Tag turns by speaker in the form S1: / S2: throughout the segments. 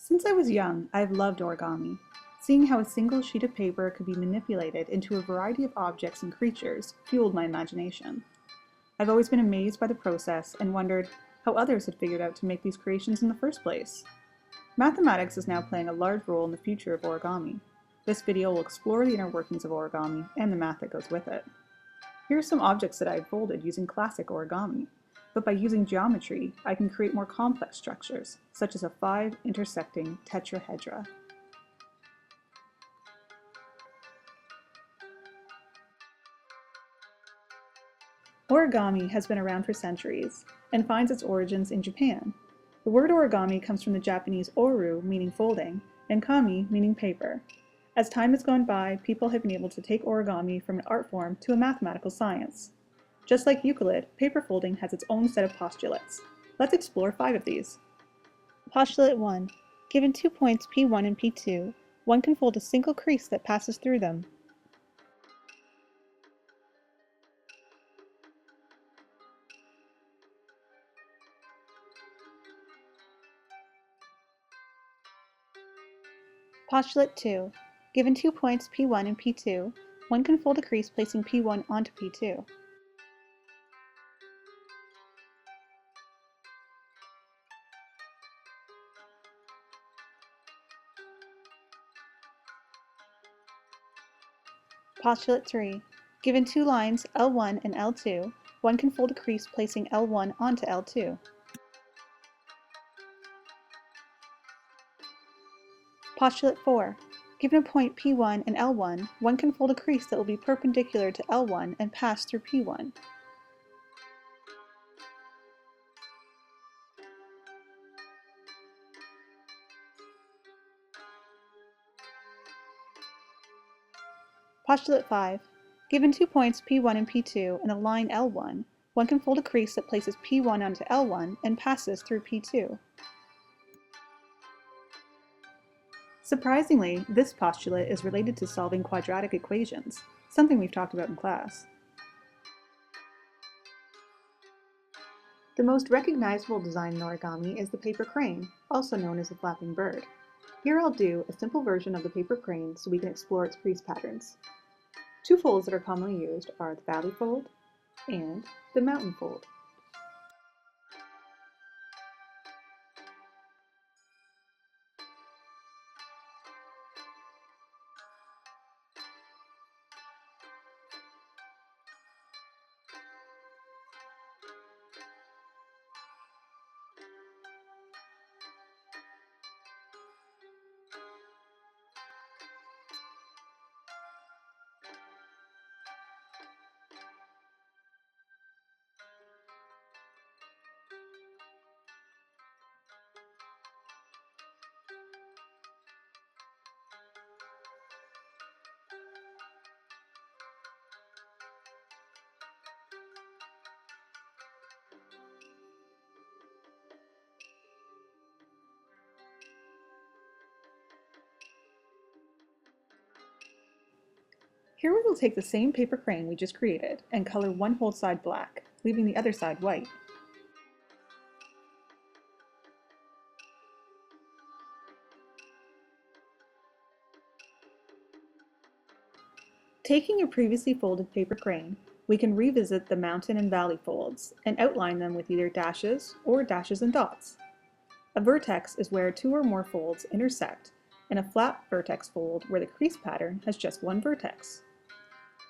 S1: Since I was young, I've loved origami. Seeing how a single sheet of paper could be manipulated into a variety of objects and creatures fueled my imagination. I've always been amazed by the process and wondered how others had figured out to make these creations in the first place. Mathematics is now playing a large role in the future of origami. This video will explore the inner workings of origami and the math that goes with it. Here are some objects that I've folded using classic origami, but by using geometry, I can create more complex structures, such as a 5 intersecting tetrahedra. Origami has been around for centuries and finds its origins in Japan. The word origami comes from the Japanese oru, meaning folding, and kami, meaning paper. As time has gone by, people have been able to take origami from an art form to a mathematical science. Just like Euclid, paper folding has its own set of postulates. Let's explore 5 of these.
S2: Postulate 1. Given 2 points P1 and P2, one can fold a single crease that passes through them. Postulate 2. Given 2 points P1 and P2, one can fold a crease placing P1 onto P2. Postulate 3. Given 2 lines L1 and L2, one can fold a crease placing L1 onto L2. Postulate 4. Given a point P1 and L1, one can fold a crease that will be perpendicular to L1 and pass through P1. Postulate 5. Given 2 points P1 and P2 and a line L1, one can fold a crease that places P1 onto L1 and passes through P2.
S1: Surprisingly, this postulate is related to solving quadratic equations, something we've talked about in class. The most recognizable design in origami is the paper crane, also known as the flapping bird. Here I'll do a simple version of the paper crane so we can explore its crease patterns. 2 folds that are commonly used are the valley fold and the mountain fold. Here we will take the same paper crane we just created and color one whole side black, leaving the other side white. Taking a previously folded paper crane, we can revisit the mountain and valley folds and outline them with either dashes or dashes and dots. A vertex is where 2 or more folds intersect, and a flat vertex fold where the crease pattern has just one vertex.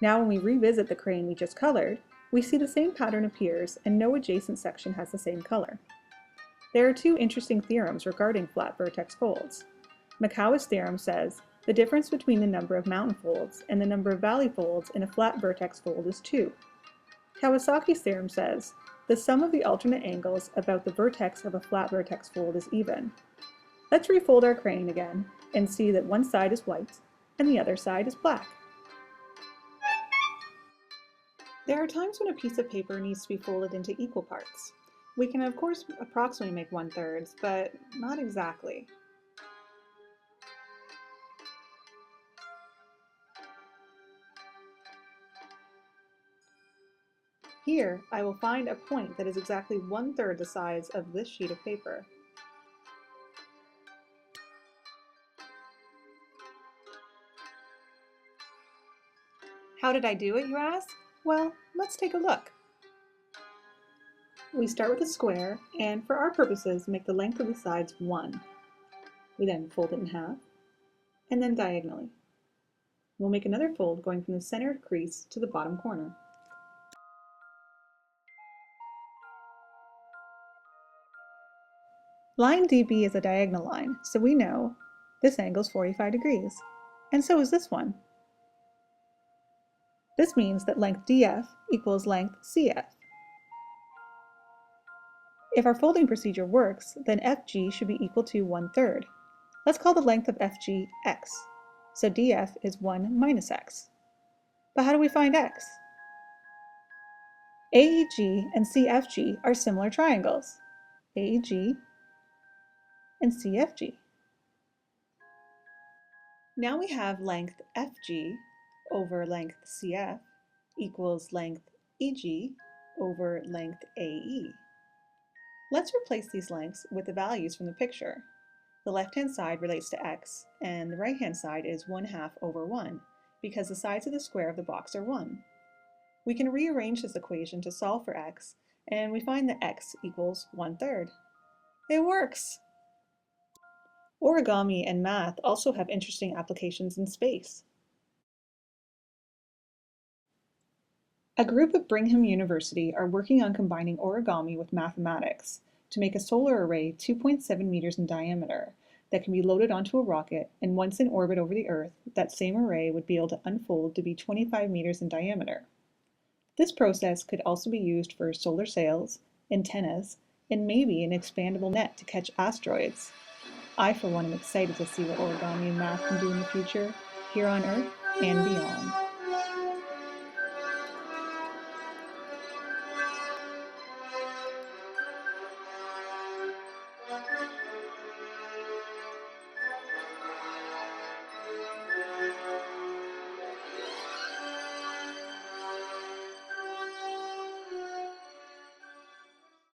S1: Now when we revisit the crane we just colored, we see the same pattern appears and no adjacent section has the same color. There are 2 interesting theorems regarding flat vertex folds. Mikow's theorem says the difference between the number of mountain folds and the number of valley folds in a flat vertex fold is 2. Kawasaki's theorem says the sum of the alternate angles about the vertex of a flat vertex fold is even. Let's refold our crane again and see that one side is white and the other side is black. There are times when a piece of paper needs to be folded into equal parts. We can of course approximately make 1/3, but not exactly. Here, I will find a point that is exactly 1/3 the size of this sheet of paper. How did I do it, you ask? Well, let's take a look. We start with a square, and for our purposes, make the length of the sides 1. We then fold it in half, and then diagonally. We'll make another fold going from the center crease to the bottom corner. Line DB is a diagonal line, so we know this angle is 45 degrees, and so is this one. This means that length DF equals length CF. If our folding procedure works, then FG should be equal to 1/3. Let's call the length of FG x, so DF is 1 minus x. But how do we find x? AEG and CFG are similar triangles. AEG and CFG. Now we have length FG over length CF equals length EG over length AE. Let's replace these lengths with the values from the picture. The left-hand side relates to x, and the right-hand side is 1/2 over 1, because the sides of the square of the box are 1. We can rearrange this equation to solve for x, and we find that x equals 1/3. It works! Origami and math also have interesting applications in space. A group at Brigham University are working on combining origami with mathematics to make a solar array 2.7 meters in diameter that can be loaded onto a rocket, and once in orbit over the Earth, that same array would be able to unfold to be 25 meters in diameter. This process could also be used for solar sails, antennas, and maybe an expandable net to catch asteroids. I, for one, am excited to see what origami and math can do in the future, here on Earth and beyond.